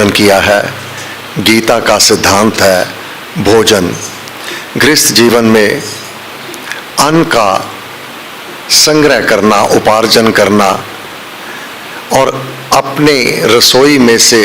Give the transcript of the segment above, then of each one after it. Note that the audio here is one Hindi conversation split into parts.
वर्णन किया है। गीता का सिद्धांत है भोजन। गृहस्थ जीवन में अन्न का संग्रह करना, उपार्जन करना और अपने रसोई में से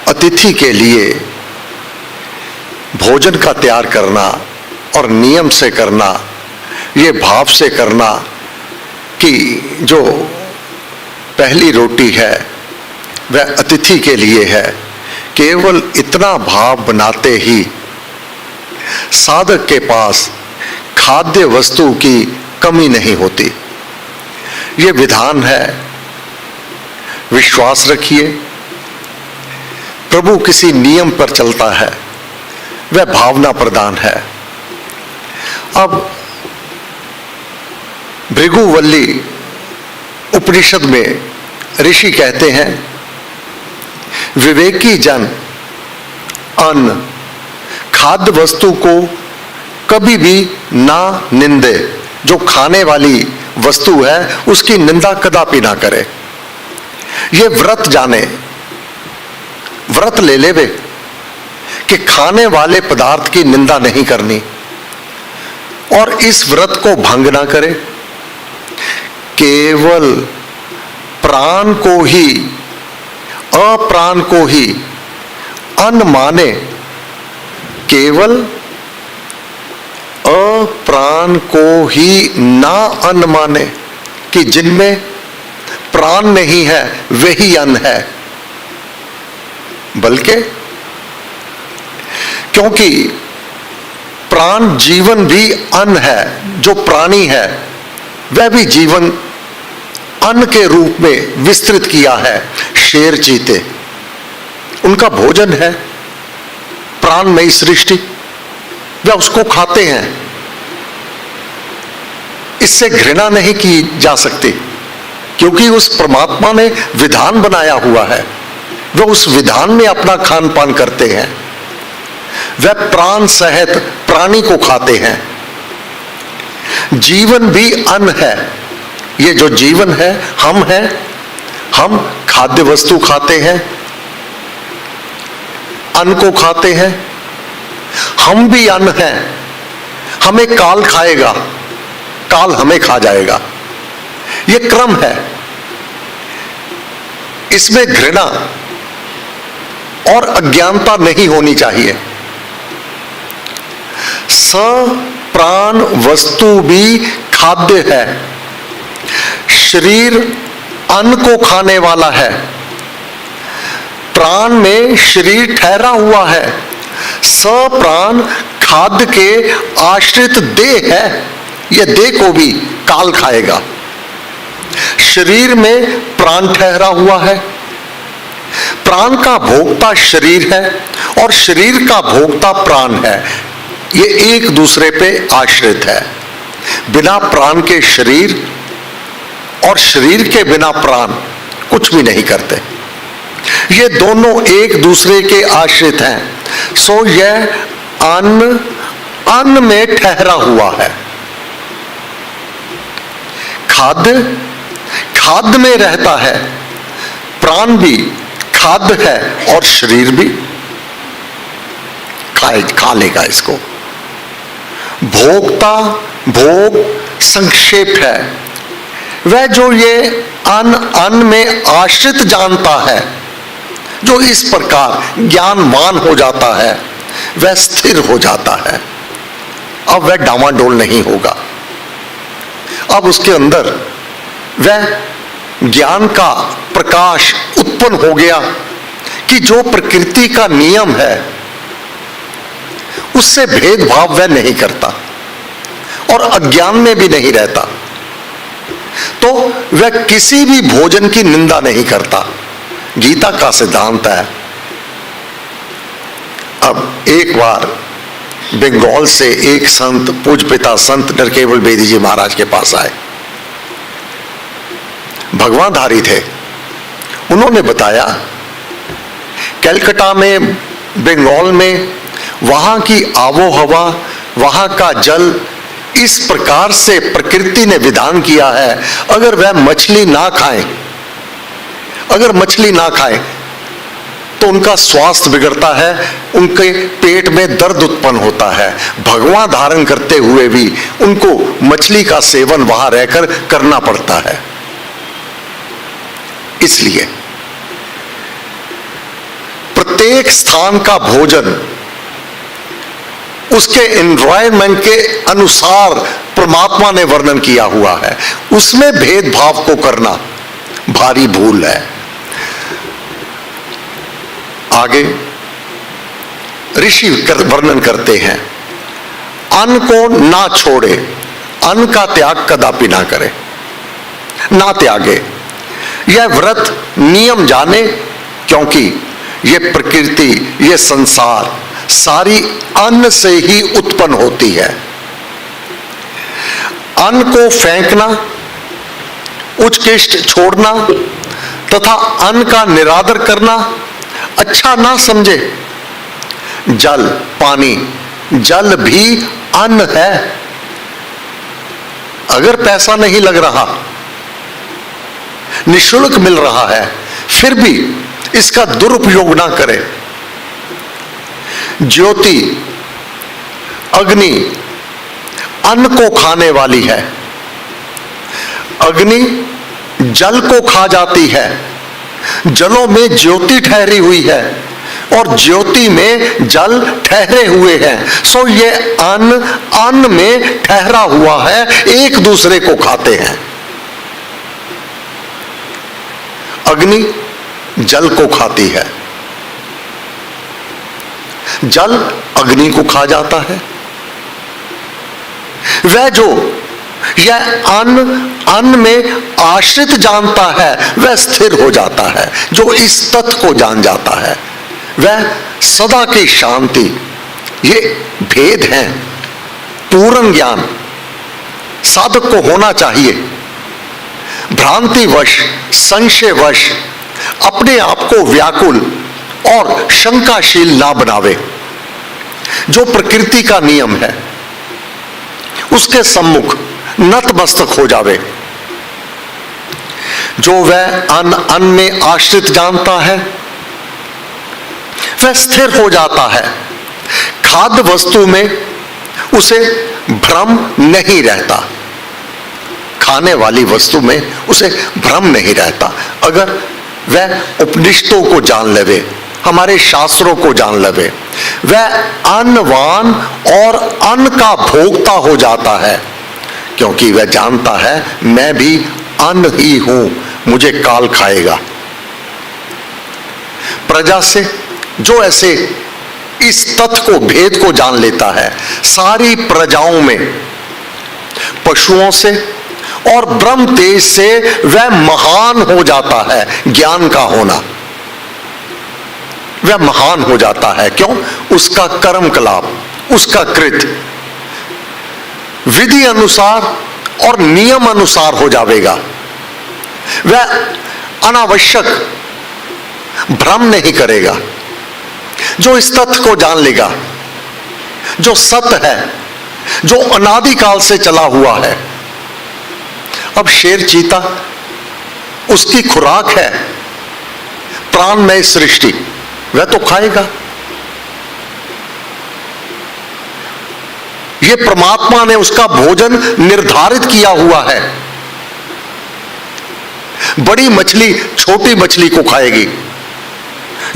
अतिथि के लिए भोजन का तैयार करना और नियम से करना, ये भाव से करना कि जो पहली रोटी है वह अतिथि के लिए है, केवल इतना भाव बनाते ही साधक के पास खाद्य वस्तु की कमी नहीं होती। ये विधान है, विश्वास रखिए। प्रभु किसी नियम पर चलता है, वह भावना प्रदान है। अब भृगुवल्ली उपनिषद में ऋषि कहते हैं, विवेकी जन अन्न खाद्य वस्तु को कभी भी ना निंदे। जो खाने वाली वस्तु है उसकी निंदा कदापि ना करे। ये व्रत जाने, व्रत ले लेवे कि खाने वाले पदार्थ की निंदा नहीं करनी और इस व्रत को भंग ना करे। केवल प्राण को ही, अप्राण को ही अन्न माने, केवल अप्राण को ही ना अन्न माने कि जिनमें प्राण नहीं है वही अन्न है। बल्कि क्योंकि प्राण जीवन भी अन्न है, जो प्राणी है वह भी जीवन अन्न के रूप में विस्तृत किया है। शेर चीते उनका भोजन है प्राणमयी सृष्टि, वह उसको खाते हैं। इससे घृणा नहीं की जा सकती क्योंकि उस परमात्मा ने विधान बनाया हुआ है, वह उस विधान में अपना खान पान करते हैं। वह प्राण सहित प्राणी को खाते हैं। जीवन भी अन्न है। ये जो जीवन है हम हैं, हम खाद्य वस्तु खाते हैं, अन्न को खाते हैं। हम भी अन्न हैं। हमें काल खाएगा, काल हमें खा जाएगा। ये क्रम है। इसमें घृणा और अज्ञानता नहीं होनी चाहिए। सप्राण वस्तु भी खाद्य है। शरीर अन्न को खाने वाला है। प्राण में शरीर ठहरा हुआ है। सप्राण खाद्य के आश्रित देह है। यह देह को भी काल खाएगा। शरीर में प्राण ठहरा हुआ है। प्राण का भोक्ता शरीर है और शरीर का भोक्ता प्राण है। ये एक दूसरे पे आश्रित है। बिना प्राण के शरीर और शरीर के बिना प्राण कुछ भी नहीं करते। ये दोनों एक दूसरे के आश्रित हैं। सो यह अन्न अन्न में ठहरा हुआ है। खाद्य खाद्य में रहता है। प्राण भी खाद्य है और शरीर भी खा लेगा इसको। भोक्ता भोग संक्षेप है। वह जो ये अन्न में आश्रित जानता है, जो इस प्रकार ज्ञानवान हो जाता है, वह स्थिर हो जाता है। अब वह डामाडोल नहीं होगा। अब उसके अंदर वह ज्ञान का प्रकाश उत्पन्न हो गया कि जो प्रकृति का नियम है उससे भेदभाव वह नहीं करता और अज्ञान में भी नहीं रहता। तो वह किसी भी भोजन की निंदा नहीं करता। गीता का सिद्धांत है। अब एक बार बंगाल से एक संत, पूज्य पिता संत नरकेवल बेदी जी महाराज के पास आए। भगवानधारी थे। उन्होंने बताया कलकत्ता में, बंगाल में वहां की आबो हवा, वहां का जल इस प्रकार से प्रकृति ने विधान किया है, अगर वह मछली ना खाएं, अगर मछली ना खाएं तो उनका स्वास्थ्य बिगड़ता है, उनके पेट में दर्द उत्पन्न होता है। भगवा धारण करते हुए भी उनको मछली का सेवन वहां रहकर करना पड़ता है। इसलिए प्रत्येक स्थान का भोजन उसके एनवायरनमेंट के अनुसार परमात्मा ने वर्णन किया हुआ है। उसमें भेदभाव को करना भारी भूल है। आगे ऋषि वर्णन करते हैं, अन्न को ना छोड़े, अन्न का त्याग कदापि ना करे, ना त्यागे। यह व्रत नियम जाने, क्योंकि यह प्रकृति, यह संसार सारी अन्न से ही उत्पन्न होती है। अन्न को फेंकना, उच्चिष्ट छोड़ना तथा अन्न का निरादर करना अच्छा ना समझे। जल, पानी, जल भी अन्न है। अगर पैसा नहीं लग रहा, निःशुल्क मिल रहा है, फिर भी इसका दुरुपयोग ना करें। ज्योति, अग्नि अन्न को खाने वाली है। अग्नि जल को खा जाती है। जलों में ज्योति ठहरी हुई है और ज्योति में जल ठहरे हुए हैं। सो ये अन्न अन्न में ठहरा हुआ है, एक दूसरे को खाते हैं। अग्नि जल को खाती है, जल अग्नि को खा जाता है। वह जो यह अन्न में आश्रित जानता है वह स्थिर हो जाता है। जो इस तत्व को जान जाता है वह सदा की शांति। ये भेद हैं। पूर्ण ज्ञान साधक को होना चाहिए। भ्रांतिवश, संशयवश अपने आप को व्याकुल और शंकाशील ना बनावे। जो प्रकृति का नियम है उसके सम्मुख नतमस्तक हो जावे। जो वह अन्न में आश्रित जानता है वह स्थिर हो जाता है। खाद्य वस्तु में उसे भ्रम नहीं रहता, खाने वाली वस्तु में उसे भ्रम नहीं रहता। अगर वह उपनिषदों को जान लेवे, हमारे शास्त्रों को जान लेवे, वह अन्नवान और अन्न का भोक्ता हो जाता है। क्योंकि वह जानता है मैं भी अन्न ही हूं, मुझे काल खाएगा। प्रजा से जो ऐसे इस तथ्य को, भेद को जान लेता है, सारी प्रजाओं में पशुओं से और ब्रह्म तेज से वह महान हो जाता है। ज्ञान का होना, वह महान हो जाता है। क्यों? उसका कर्म कलाप, उसका कृत विधि अनुसार और नियम अनुसार हो जाएगा। वह अनावश्यक भ्रम नहीं करेगा। जो इस तथ्य को जान लेगा, जो सत्य है, जो अनादिकाल से चला हुआ है। अब शेर चीता उसकी खुराक है प्राणमय सृष्टि, वह तो खाएगा। यह परमात्मा ने उसका भोजन निर्धारित किया हुआ है। बड़ी मछली छोटी मछली को खाएगी,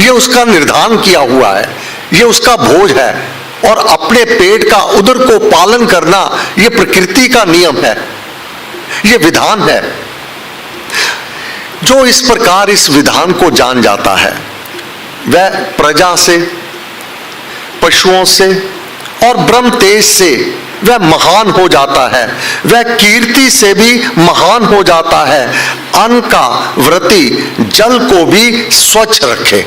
यह उसका निर्धारण किया हुआ है, यह उसका भोज है। और अपने पेट का, उदर को पालन करना यह प्रकृति का नियम है, यह विधान है। जो इस प्रकार इस विधान को जान जाता है वह प्रजा से, पशुओं से और ब्रह्म तेज से वह महान हो जाता है। वह कीर्ति से भी महान हो जाता है। अन्न का व्रती जल को भी स्वच्छ रखे।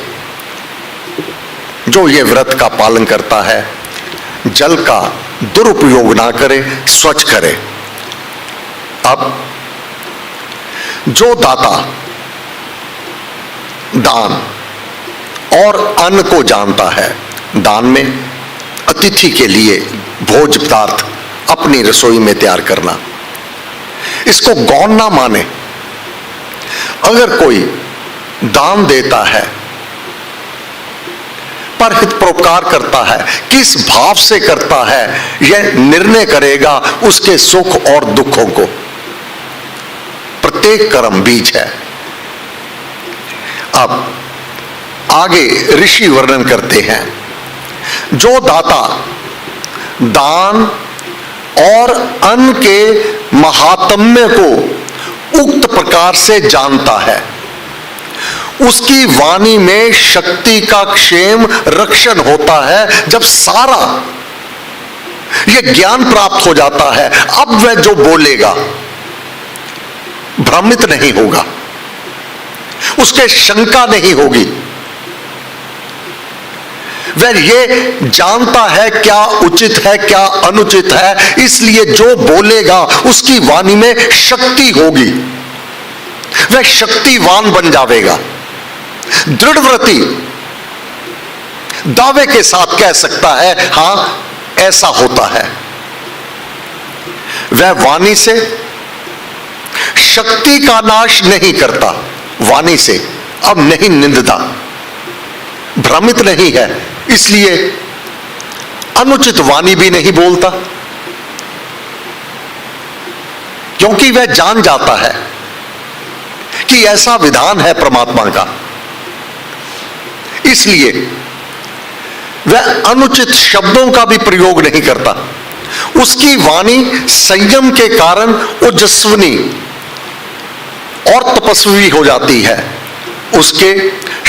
जो ये व्रत का पालन करता है जल का दुरुपयोग ना करे, स्वच्छ करे। अब जो दाता दान और अन्न को जानता है, दान में अतिथि के लिए भोज पदार्थ अपनी रसोई में तैयार करना, इसको गौण ना माने। अगर कोई दान देता है परहित परोपकार करता है, किस भाव से करता है, यह निर्णय करेगा उसके सुख और दुखों को। प्रत्येक कर्म बीज है। अब आगे ऋषि वर्णन करते हैं, जो दाता दान और अन्न के महात्म्य को उक्त प्रकार से जानता है, उसकी वाणी में शक्ति का क्षेम रक्षण होता है। जब सारा यह ज्ञान प्राप्त हो जाता है, अब वह जो बोलेगा भ्रमित नहीं होगा, उसके शंका नहीं होगी। वह ये जानता है क्या उचित है क्या अनुचित है, इसलिए जो बोलेगा उसकी वाणी में शक्ति होगी, वह शक्तिवान बन जाएगा। दृढ़व्रती दावे के साथ कह सकता है, हां ऐसा होता है। वह वाणी से शक्ति का नाश नहीं करता, वाणी से अब नहीं निंदता, भ्रमित नहीं है, इसलिए अनुचित वाणी भी नहीं बोलता, क्योंकि वह जान जाता है कि ऐसा विधान है परमात्मा का। इसलिए वह अनुचित शब्दों का भी प्रयोग नहीं करता। उसकी वाणी संयम के कारण ओजस्विनी और तपस्वी हो जाती है। उसके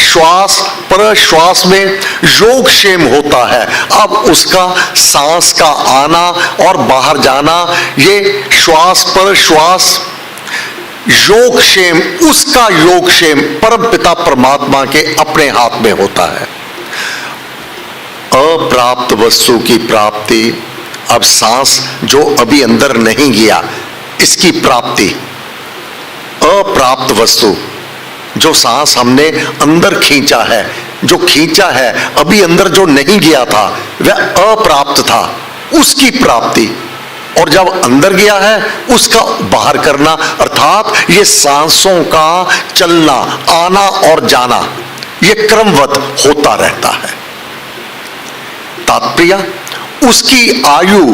श्वास प्रश्वास में योगक्षेम होता है। अब उसका सांस का आना और बाहर जाना, ये श्वास प्रश्वास योगक्षेम, उसका योगक्षेम परमपिता परमात्मा के अपने हाथ में होता है। अप्राप्त वस्तु की प्राप्ति, अब सांस जो अभी अंदर नहीं गया इसकी प्राप्ति, अप्राप्त वस्तु जो सांस हमने अंदर खींचा है, जो खींचा है अभी अंदर जो नहीं गया था वह अप्राप्त था, उसकी प्राप्ति। और जब अंदर गया है उसका बाहर करना, अर्थात ये सांसों का चलना आना और जाना ये क्रमवत होता रहता है। तात्पर्य, उसकी आयु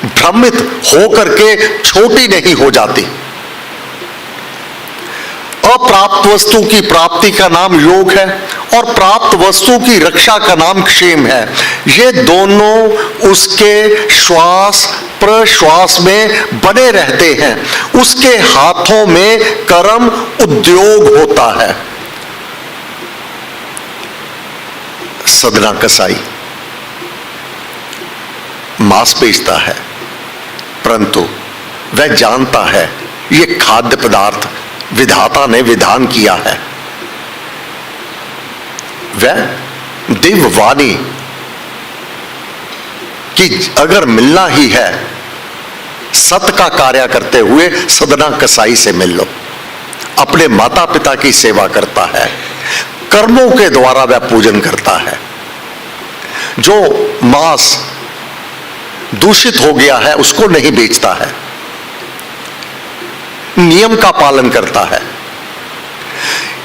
भ्रमित होकर के छोटी नहीं हो जाती। अप्राप्त वस्तु की प्राप्ति का नाम योग है और प्राप्त वस्तु की रक्षा का नाम क्षेम है। ये दोनों उसके श्वास प्रश्वास में बने रहते हैं। उसके हाथों में कर्म उद्योग होता है। सदना कसाई मांस बेचता है, परंतु वह जानता है ये खाद्य पदार्थ विधाता ने विधान किया है। वह दिव्य वाणी कि अगर मिलना ही है सत का कार्य करते हुए सदना कसाई से मिल लो। अपने माता पिता की सेवा करता है, कर्मों के द्वारा वह पूजन करता है। जो मांस दूषित हो गया है उसको नहीं बेचता है, नियम का पालन करता है।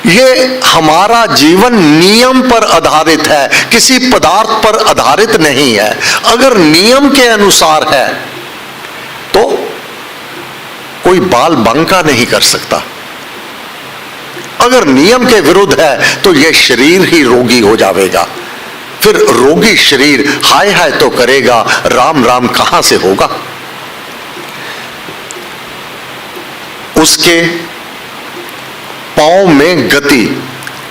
ये हमारा जीवन नियम पर आधारित है, किसी पदार्थ पर आधारित नहीं है। अगर नियम के अनुसार है तो कोई बाल बांका नहीं कर सकता। अगर नियम के विरुद्ध है तो यह शरीर ही रोगी हो जाएगा। फिर रोगी शरीर हाय हाय तो करेगा, राम राम कहां से होगा। उसके पांव में गति,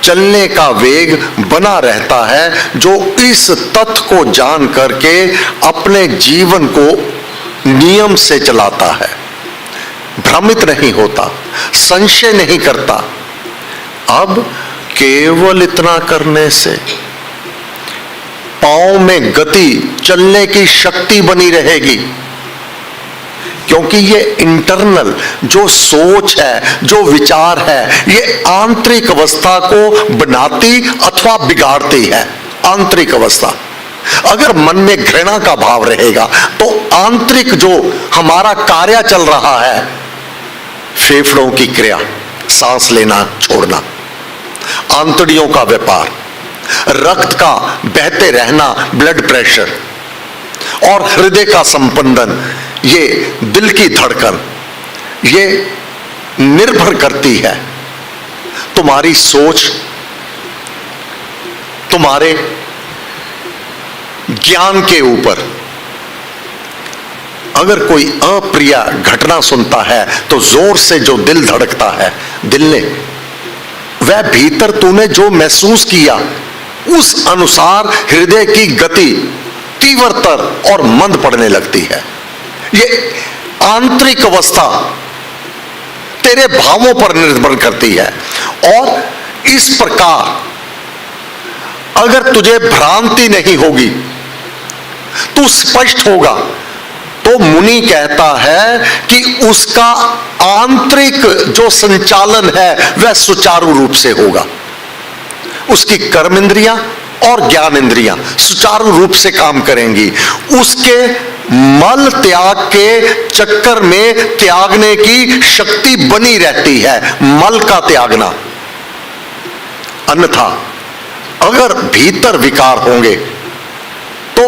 चलने का वेग बना रहता है, जो इस तथ्य को जान करके अपने जीवन को नियम से चलाता है, भ्रमित नहीं होता, संशय नहीं करता। अब केवल इतना करने से पांव में गति, चलने की शक्ति बनी रहेगी, क्योंकि ये इंटरनल जो सोच है, जो विचार है, ये आंतरिक अवस्था को बनाती अथवा बिगाड़ती है। आंतरिक अवस्था, अगर मन में घृणा का भाव रहेगा तो आंतरिक जो हमारा कार्य चल रहा है, फेफड़ों की क्रिया, सांस लेना छोड़ना, आंतड़ियों का व्यापार, रक्त का बहते रहना, ब्लड प्रेशर, और हृदय का संपंदन, ये दिल की धड़कन, ये निर्भर करती है तुम्हारी सोच, तुम्हारे ज्ञान के ऊपर। अगर कोई अप्रिय घटना सुनता है तो जोर से जो दिल धड़कता है, दिल ने वह भीतर तूने जो महसूस किया उस अनुसार हृदय की गति तीव्रतर और मंद पड़ने लगती है। ये आंतरिक अवस्था तेरे भावों पर निर्भर करती है। और इस प्रकार अगर तुझे भ्रांति नहीं होगी, तू स्पष्ट होगा, तो मुनि कहता है कि उसका आंतरिक जो संचालन है वह सुचारू रूप से होगा। उसकी कर्म इंद्रियां और ज्ञान इंद्रियां सुचारू रूप से काम करेंगी। उसके मल त्याग के चक्कर में त्यागने की शक्ति बनी रहती है, मल का त्यागना। अन्यथा अगर भीतर विकार होंगे तो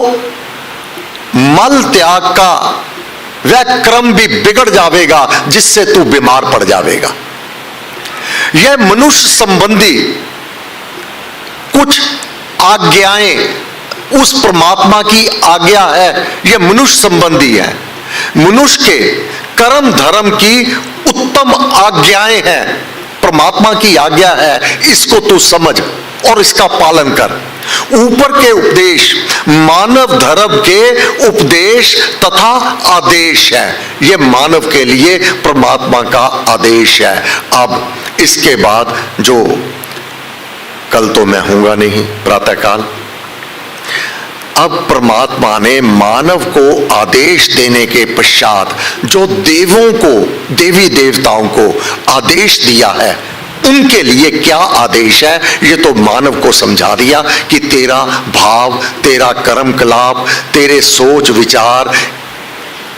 मल त्याग का वह क्रम भी बिगड़ जाएगा, जिससे तू बीमार पड़ जाएगा। यह मनुष्य संबंधी कुछ आज्ञाएं, उस परमात्मा की आज्ञा है, यह मनुष्य संबंधी है। मनुष्य के कर्म धर्म की उत्तम आज्ञाएं हैं, परमात्मा की आज्ञा है, इसको तू समझ और इसका पालन कर। ऊपर के उपदेश मानव धर्म के उपदेश तथा आदेश है, यह मानव के लिए परमात्मा का आदेश है। अब इसके बाद जो कल तो मैं हूंगा नहीं प्रातःकाल, अब परमात्मा ने मानव को आदेश देने के पश्चात जो देवों को, देवी देवताओं को आदेश दिया है, उनके लिए क्या आदेश है ये तो मानव को समझा दिया कि तेरा भाव, तेरा कर्म कलाप, तेरे सोच विचार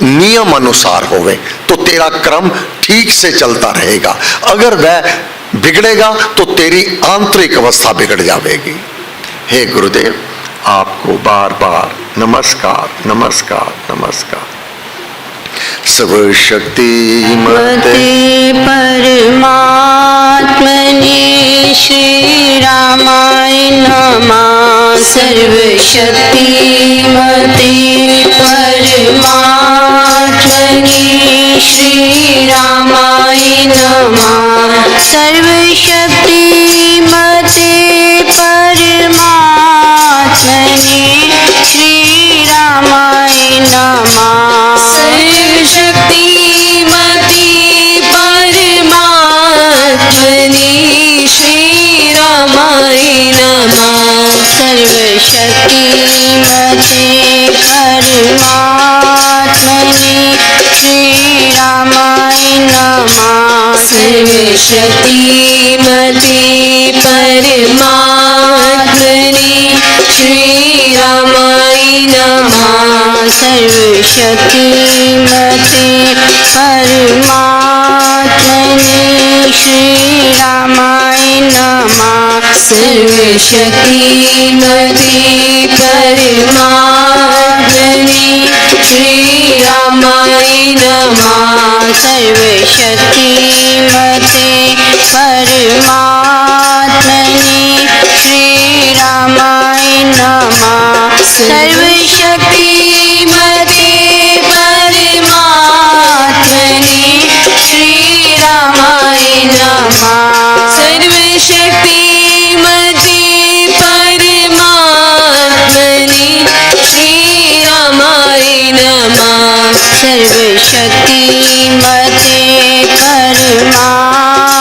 नियम अनुसार होवे तो तेरा क्रम ठीक से चलता रहेगा। अगर वह बिगड़ेगा तो तेरी आंतरिक अवस्था बिगड़ जाएगी। हे गुरुदेव, आपको बार बार नमस्कार नमस्कार नमस्कार। सर्वशक्तिमते परमात्मने श्री रामाय नमः। सर्वशक्तिमते परमात्मने श्री रामाय नमः। सर्वशक्तिमते परमात्मने श्री रामाय नमः। सर्वशक्तिमते परमात्मने श्री रामाय नमः। सर्वशक्तिमते परमात्मने श्री रामाय नमः। सर्वशक्तिमते परमात्मने श्री रामाय नमः। सर्वशक्तिमते परमात्मने श्री रामाय नमः। सर्वशक्तिमते परमात्मने श्री रामाय नमः। सर्वशक्तिमते परमात्मने श्री रामाय नमः। सर्वशक्तिमते परमात्मने श्री रामाय नमः। सर्वशक्तिमते परमात्मने श्री रामाय नमः। सर्वशक्तिमते परमात्मने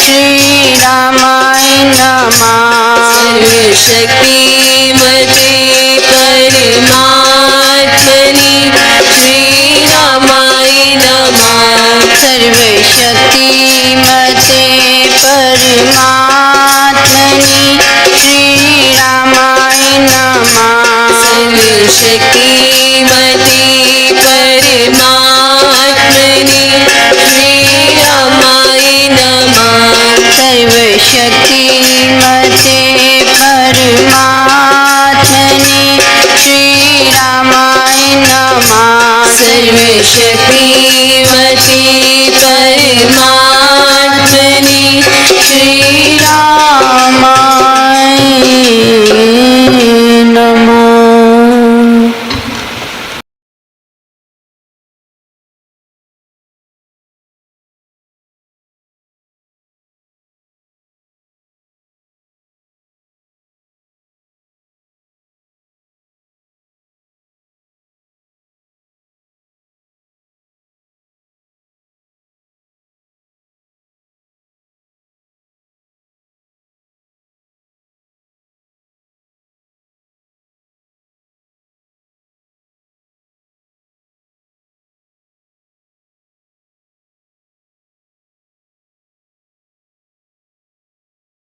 श्री रामाय नमः। सर्वशक्तिमते परमात्मने श्री रामाय नमः। सर्वशक्तिमते परमात्मने श्री रामाय नमः। सर्वशक्ति